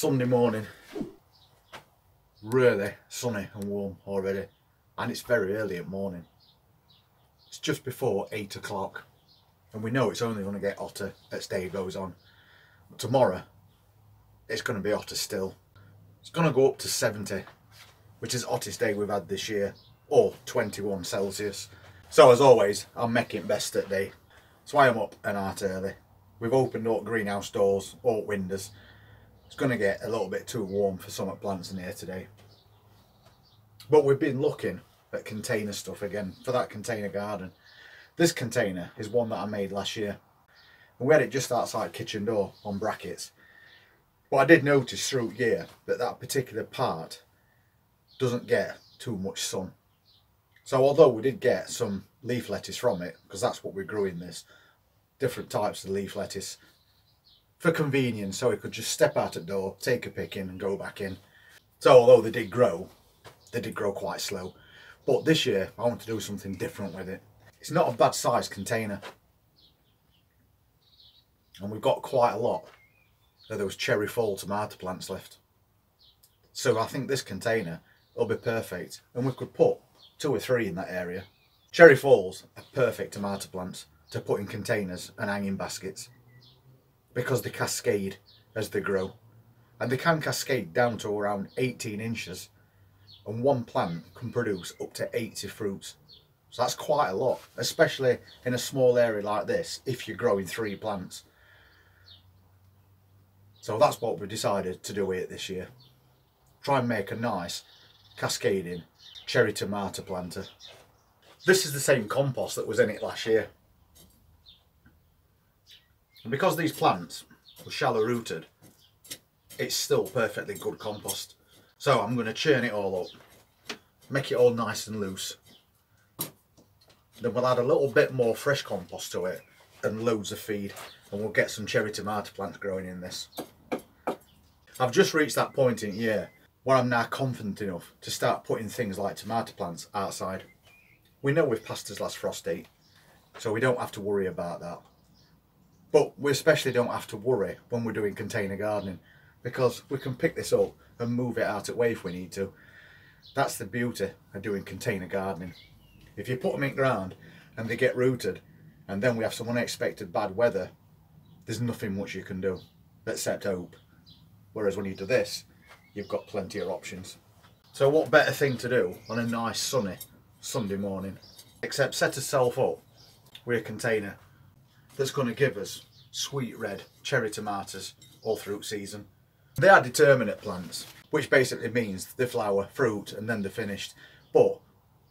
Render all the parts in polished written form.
Sunday morning, really sunny and warm already, and it's very early in the morning. It's just before 8 o'clock, and we know it's only going to get hotter as day goes on. But tomorrow it's going to be hotter still. It's going to go up to 70, which is the hottest day we've had this year, or 21 Celsius. So as always, I'm making best at day. That's why I'm up and out early. We've opened up greenhouse doors, all windows. It's going to get a little bit too warm for some plants in here today. But we've been looking at container stuff again for that container garden. This container is one that I made last year. And we had it just outside kitchen door on brackets. But I did notice through the year that that particular part doesn't get too much sun. So although we did get some leaf lettuce from it, because that's what we grew in this, different types of leaf lettuce, for convenience, so we could just step out the door, take a pick in and go back in. So although they did grow quite slow. But this year I want to do something different with it. It's not a bad sized container. And we've got quite a lot of those cherry fall tomato plants left. So I think this container will be perfect, and we could put 2 or 3 in that area. Cherry falls are perfect tomato plants to put in containers and hang in baskets, because they cascade as they grow, and they can cascade down to around 18 inches, and one plant can produce up to 80 fruits. So that's quite a lot, especially in a small area like this if you're growing 3 plants. So that's what we decided to do here this year. Try and make a nice cascading cherry tomato planter. This is the same compost that was in it last year. And because these plants were shallow rooted, it's still perfectly good compost. So I'm going to churn it all up, make it all nice and loose. Then we'll add a little bit more fresh compost to it and loads of feed, and we'll get some cherry tomato plants growing in this. I've just reached that point in the year where I'm now confident enough to start putting things like tomato plants outside. We know we've passed this last frost date, so we don't have to worry about that. But we especially don't have to worry when we're doing container gardening, because we can pick this up and move it out of the way if we need to. That's the beauty of doing container gardening. If you put them in the ground and they get rooted, and then we have some unexpected bad weather, there's nothing much you can do except hope. Whereas when you do this, you've got plenty of options. So what better thing to do on a nice sunny Sunday morning except set yourself up with a container that's going to give us sweet red cherry tomatoes all through season. They are determinate plants, which basically means they flower, fruit, and then they're finished. But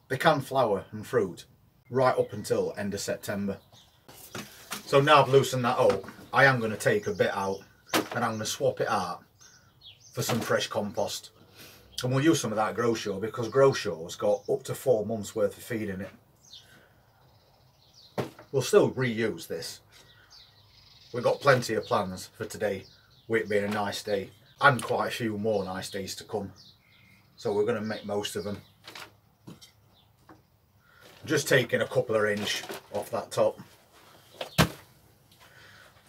they can flower and fruit right up until end of September. So now I've loosened that up, I am going to take a bit out and I'm going to swap it out for some fresh compost. And we'll use some of that grow show, because grow show's got up to 4 months worth of feed in it. We'll still reuse this. We've got plenty of plans for today, with it being a nice day, and quite a few more nice days to come. So we're going to make most of them. Just taking a couple of inch off that top,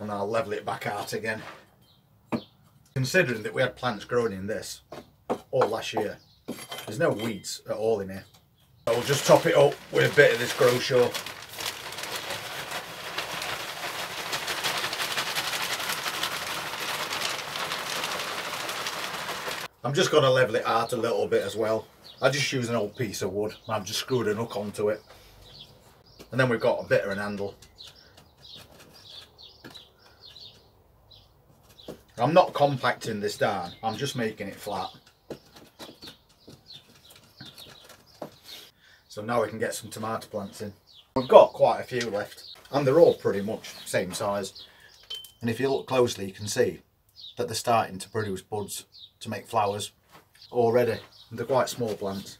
and I'll level it back out again. Considering that we had plants growing in this all last year, there's no weeds at all in here. I'll just top it up with a bit of this grow show. I'm just going to level it out a little bit as well. I just use an old piece of wood and I've just screwed a hook onto it. And then we've got a bit of an handle. I'm not compacting this down, I'm just making it flat. So now we can get some tomato plants in. We've got quite a few left, and they're all pretty much the same size. And if you look closely, you can see that they're starting to produce buds to make flowers already. And they're quite small plants.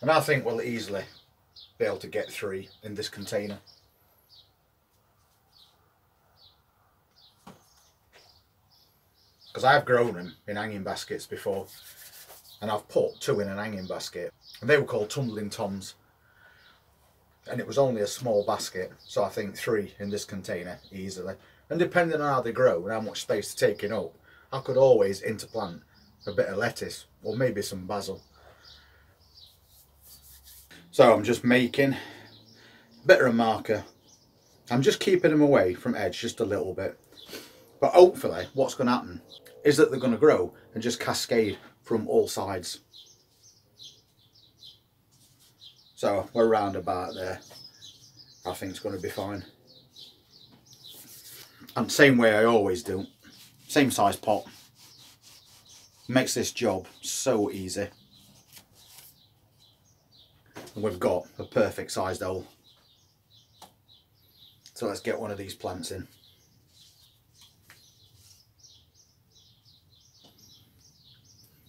And I think we'll easily be able to get 3 in this container. Because I've grown them in hanging baskets before, and I've put 2 in an hanging basket, and they were called tumbling toms, and it was only a small basket, so I think 3 in this container easily. And depending on how they grow and how much space they're taking up, I could always interplant a bit of lettuce or maybe some basil. So I'm just making a bit of a marker. I'm just keeping them away from edge just a little bit. But hopefully what's going to happen is that they're going to grow and just cascade from all sides. So we're around about there. I think it's going to be fine. And same way I always do. Same size pot. Makes this job so easy. And we've got a perfect sized hole. So let's get one of these plants in.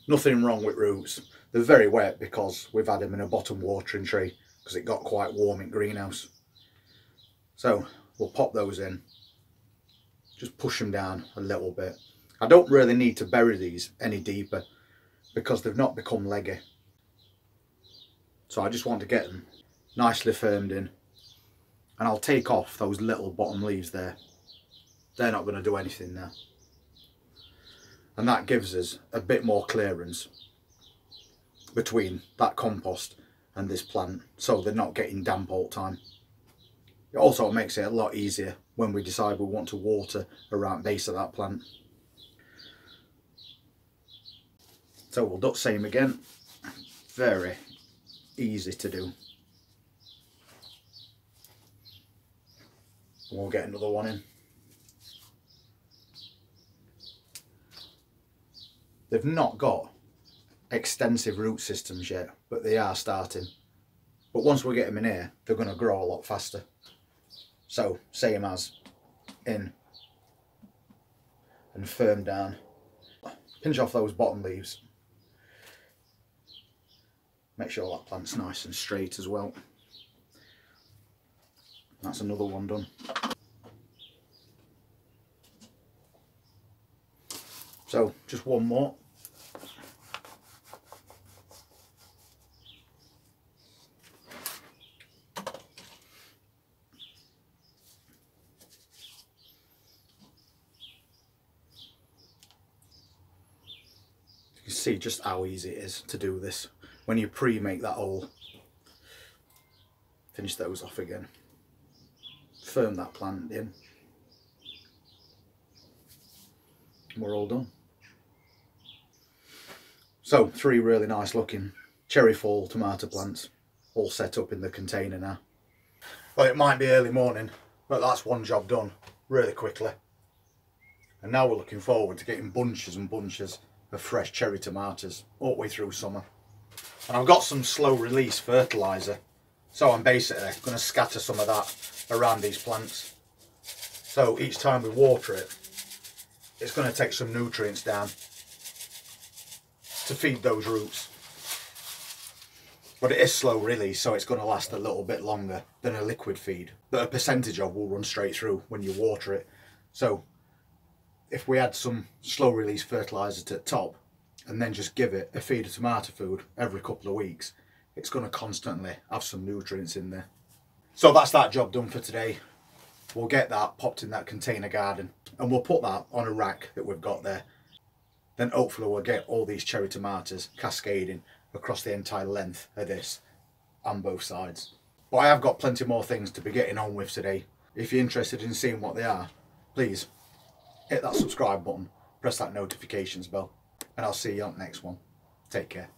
Nothing wrong with roots. They're very wet because we've had them in a bottom watering tray because it got quite warm in greenhouse. So we'll pop those in. Just push them down a little bit. I don't really need to bury these any deeper because they've not become leggy. So I just want to get them nicely firmed in. And I'll take off those little bottom leaves there. They're not going to do anything there. And that gives us a bit more clearance between that compost and this plant, so they're not getting damp all the time. It also makes it a lot easier when we decide we want to water around the base of that plant. So we'll do the same again. Very easy to do. We'll get another one in. They've not got extensive root systems yet, but they are starting. But once we get them in here, they're going to grow a lot faster. So same as in and firm down. Pinch off those bottom leaves. Make sure that plant's nice and straight as well. That's another one done. So just one more. You can see just how easy it is to do this when you pre-make that hole. Finish those off again. Firm that plant in. We're all done. So 3 really nice looking cherry fall tomato plants all set up in the container now. Well, it might be early morning, but that's one job done really quickly. And now we're looking forward to getting bunches and bunches of fresh cherry tomatoes all the way through summer. And I've got some slow release fertiliser, so I'm basically going to scatter some of that around these plants. So each time we water it, it's going to take some nutrients down to feed those roots. But it is slow release, so it's going to last a little bit longer than a liquid feed that a percentage of will run straight through when you water it. So if we add some slow release fertiliser to the top and then just give it a feed of tomato food every couple of weeks, it's going to constantly have some nutrients in there. So that's that job done for today. We'll get that popped in that container garden and we'll put that on a rack that we've got there. Then hopefully we'll get all these cherry tomatoes cascading across the entire length of this on both sides. But I have got plenty more things to be getting on with today. If you're interested in seeing what they are, please hit that subscribe button, press that notifications bell, and I'll see you on the next one. Take care.